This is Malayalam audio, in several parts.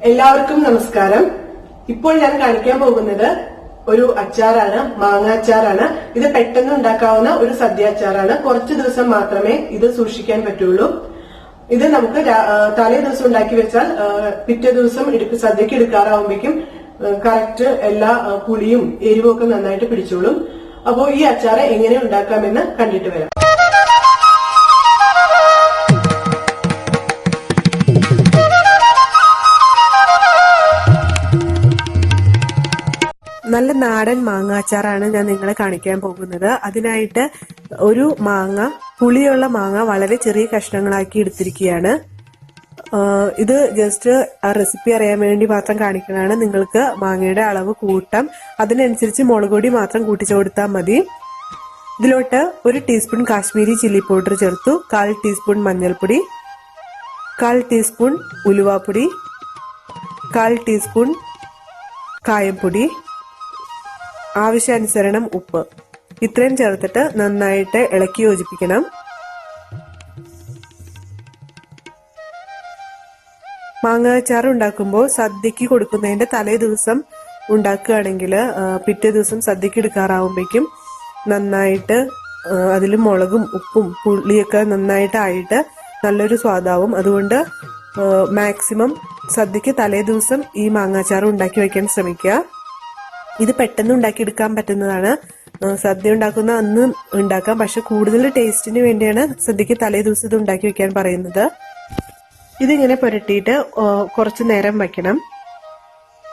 എല്ലാവർക്കും നമസ്കാരം. ഇപ്പോൾ ഞാൻ കാണിക്കാൻ പോകുന്നത് ഒരു അച്ചാറാണ്, മാങ്ങ അച്ചാറാണ്. ഇത് പെട്ടെന്ന് ഉണ്ടാക്കാവുന്ന ഒരു സദ്യ അച്ചാറാണ്. കുറച്ച് ദിവസം മാത്രമേ ഇത് സൂക്ഷിക്കാൻ പറ്റുള്ളൂ. ഇത് നമുക്ക് തലേ ദിവസം ഉണ്ടാക്കി വെച്ചാൽ പിറ്റേ ദിവസം സദ്യക്ക് എടുക്കാറാവുമ്പോഴേക്കും കറക്റ്റ് എല്ലാ പുളിയും എരിവും ഒക്കെ നന്നായിട്ട് പിടിച്ചോളും. അപ്പോൾ ഈ അച്ചാറ് എങ്ങനെ ഉണ്ടാക്കാമെന്ന് കണ്ടിട്ട് വരാം. നല്ല നാടൻ മാങ്ങ അച്ചാറാണ് ഞാൻ നിങ്ങളെ കാണിക്കാൻ പോകുന്നത്. അതിനായിട്ട് ഒരു മാങ്ങ, പുളിയുള്ള മാങ്ങ വളരെ ചെറിയ കഷ്ണങ്ങളാക്കി എടുത്തിരിക്കുകയാണ്. ഇത് ജസ്റ്റ് ആ റെസിപ്പി അറിയാൻ വേണ്ടി മാത്രം കാണിക്കുന്നതാണ്. നിങ്ങൾക്ക് മാങ്ങയുടെ അളവ് കൂട്ടാം, അതിനനുസരിച്ച് മുളക് പൊടി മാത്രം കൂട്ടിച്ചു കൊടുത്താൽ മതി. ഇതിലോട്ട് 1 ടീസ്പൂൺ കാശ്മീരി ചില്ലി പൗഡർ ചേർത്തു, 1/4 ടീസ്പൂൺ മഞ്ഞൾപ്പൊടി, 1/4 ടീസ്പൂൺ ഉലുവാപ്പൊടി, 1/4 ടീസ്പൂൺ കായംപൊടി, ആവശ്യാനുസരണം ഉപ്പ്. ഇത്രയും ചേർത്തിട്ട് നന്നായിട്ട് ഇളക്കി യോജിപ്പിക്കണം. മാങ്ങ അച്ചാർ ഉണ്ടാക്കുമ്പോൾ സദ്യക്ക് കൊടുക്കുന്നതിന്റെ തലേ ദിവസം ഉണ്ടാക്കുകയാണെങ്കിൽ പിറ്റേ ദിവസം സദ്യക്ക് എടുക്കാറാവുമ്പോഴേക്കും നന്നായിട്ട് അതിൽ മുളകും ഉപ്പും പുളിയൊക്കെ നന്നായിട്ട് ആയിട്ട് നല്ലൊരു സ്വാദാവും. അതുകൊണ്ട് മാക്സിമം സദ്യക്ക് തലേ ദിവസം ഈ മാങ്ങ അച്ചാർ ഉണ്ടാക്കി വയ്ക്കാൻ ശ്രമിക്കുക. ഇത് പെട്ടെന്ന് ഉണ്ടാക്കിയെടുക്കാൻ പറ്റുന്നതാണ്. സദ്യ ഉണ്ടാക്കുന്ന അന്ന് ഉണ്ടാക്കാം, പക്ഷെ കൂടുതൽ ടേസ്റ്റിന് വേണ്ടിയാണ് സദ്യക്ക് തലേ ദിവസം ഇത് ഉണ്ടാക്കി വെക്കാൻ പറയുന്നത്. ഇതിങ്ങനെ പുരട്ടിയിട്ട് കുറച്ചു നേരം വയ്ക്കണം.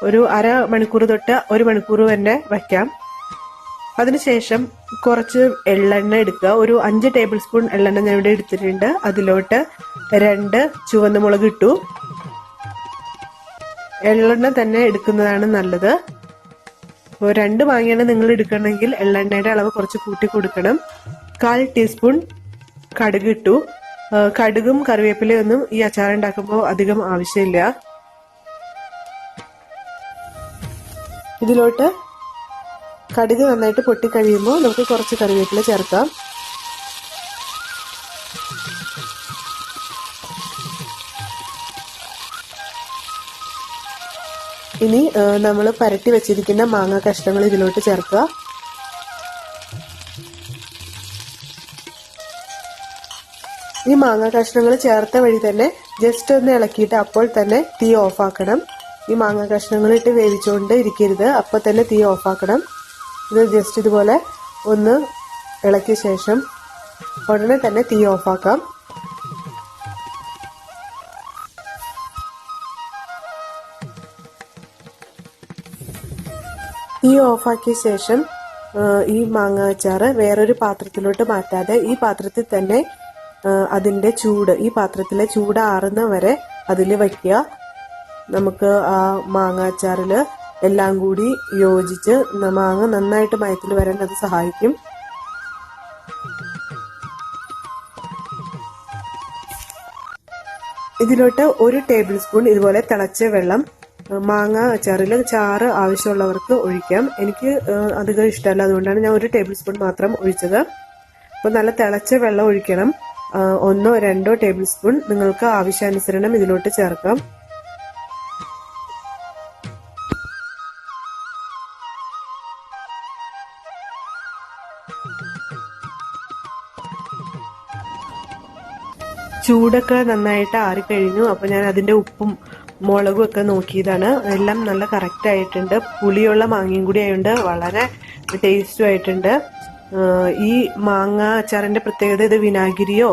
ഒരു അരമണിക്കൂർ തൊട്ട് 1 മണിക്കൂർ വരെ വയ്ക്കാം. അതിനുശേഷം കുറച്ച് എള്ളെണ്ണ എടുക്കുക. ഒരു 5 ടേബിൾ സ്പൂൺ എള്ളെണ്ണ ഞാൻ ഇവിടെ എടുത്തിട്ടുണ്ട്. അതിലോട്ട് 2 ചുവന്ന മുളക് ഇട്ടു. എള്ളെണ്ണ തന്നെ എടുക്കുന്നതാണ് നല്ലത്. 2 മാങ്ങയാണ് നിങ്ങൾ എടുക്കണമെങ്കിൽ എള്ളെണ്ണയുടെ അളവ് കുറച്ച് കൂട്ടി കൊടുക്കണം. 1/4 ടീസ്പൂൺ കടുക് ഇട്ടു. കടുകും കറിവേപ്പിലയൊന്നും ഈ അച്ചാർ ഉണ്ടാക്കുമ്പോൾ അധികം ആവശ്യമില്ല. ഇതിലോട്ട് കടുക് നന്നായിട്ട് പൊട്ടിക്കഴിയുമ്പോൾ നമുക്ക് കുറച്ച് കറിവേപ്പില ചേർക്കാം. ഇനി നമ്മൾ പരട്ടി വെച്ചിരിക്കുന്ന മാങ്ങ കഷ്ണങ്ങൾ ഇതിലോട്ട് ചേർക്കുക. ഈ മാങ്ങ കഷ്ണങ്ങൾ ചേർത്ത വഴി തന്നെ ജസ്റ്റ് ഒന്ന് ഇളക്കിയിട്ട് അപ്പോൾ തന്നെ തീ ഓഫാക്കണം. ഈ മാങ്ങ കഷ്ണങ്ങൾ ഇട്ട് വേവിച്ചുകൊണ്ട് ഇരിക്കരുത്, അപ്പോൾ തന്നെ തീ ഓഫാക്കണം. ഇത് ജസ്റ്റ് ഇതുപോലെ ഒന്ന് ഇളക്കിയ ശേഷം ഉടനെ തന്നെ തീ ഓഫാക്കാം. തീ ഓഫാക്കിയ ശേഷം ഈ മാങ്ങ അച്ചാറ് വേറൊരു പാത്രത്തിലോട്ട് മാറ്റാതെ ഈ പാത്രത്തിൽ തന്നെ അതിന്റെ ചൂട്, ഈ പാത്രത്തിലെ ചൂട് ആറുന്ന വരെ അതിൽ വയ്ക്കുക. നമുക്ക് ആ മാങ്ങ അച്ചാറിൽ എല്ലാം കൂടി യോജിച്ച് മാങ്ങ നന്നായിട്ട് മയത്തിൽ വരാൻ അത് സഹായിക്കും. ഇതിലോട്ട് 1 ടേബിൾ സ്പൂൺ ഇതുപോലെ തിളച്ച വെള്ളം, മാങ്ങ അച്ചാറിൽ ചാറ് ആവശ്യമുള്ളവർക്ക് ഒഴിക്കാം. എനിക്ക് അധികം ഇഷ്ടമല്ല, അതുകൊണ്ടാണ് ഞാൻ 1 ടേബിൾ സ്പൂൺ മാത്രം ഒഴിച്ചത്. അപ്പോൾ നല്ല തിളച്ച വെള്ളം ഒഴിക്കണം. 1 or 2 ടേബിൾ സ്പൂൺ നിങ്ങൾക്ക് ആവശ്യാനുസരണം ഇതിലോട്ട് ചേർക്കാം. ചൂടൊക്കെ നന്നായിട്ട് ആറിക്കഴിഞ്ഞു. അപ്പോൾ ഞാൻ അതിന്റെ ഉപ്പും മുളകും ഒക്കെ നോക്കിയതാണ്. എല്ലാം നല്ല കറക്റ്റ് ആയിട്ടുണ്ട്. പുളിയുള്ള മാങ്ങയും കൂടി ആയതുകൊണ്ട് വളരെ ടേസ്റ്റും ആയിട്ടുണ്ട്. ഈ മാങ്ങ അച്ചാറിന്റെ പ്രത്യേകത ഇത് വിനാഗിരിയോ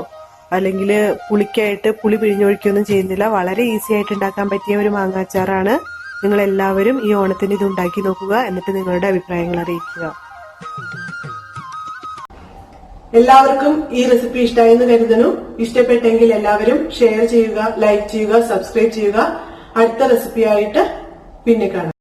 അല്ലെങ്കിൽ പുളിക്കായിട്ട് പുളി പിഴിഞ്ഞൊഴിക്കുകയൊന്നും ചെയ്യുന്നില്ല. വളരെ ഈസി ആയിട്ട് ഉണ്ടാക്കാൻ പറ്റിയ ഒരു മാങ്ങ അച്ചാറാണ്. നിങ്ങൾ എല്ലാവരും ഈ ഓണത്തിന് ഇത് ഉണ്ടാക്കി നോക്കുക, എന്നിട്ട് നിങ്ങളുടെ അഭിപ്രായങ്ങൾ അറിയിക്കുക. എല്ലാവർക്കും ഈ റെസിപ്പി ഇഷ്ടമായെന്ന് കരുതുന്നു. ഇഷ്ടപ്പെട്ടെങ്കിൽ എല്ലാവരും ഷെയർ ചെയ്യുക, ലൈക്ക് ചെയ്യുക, സബ്സ്ക്രൈബ് ചെയ്യുക. അടുത്ത റെസിപ്പിയായിട്ട് പിന്നെ കാണാം.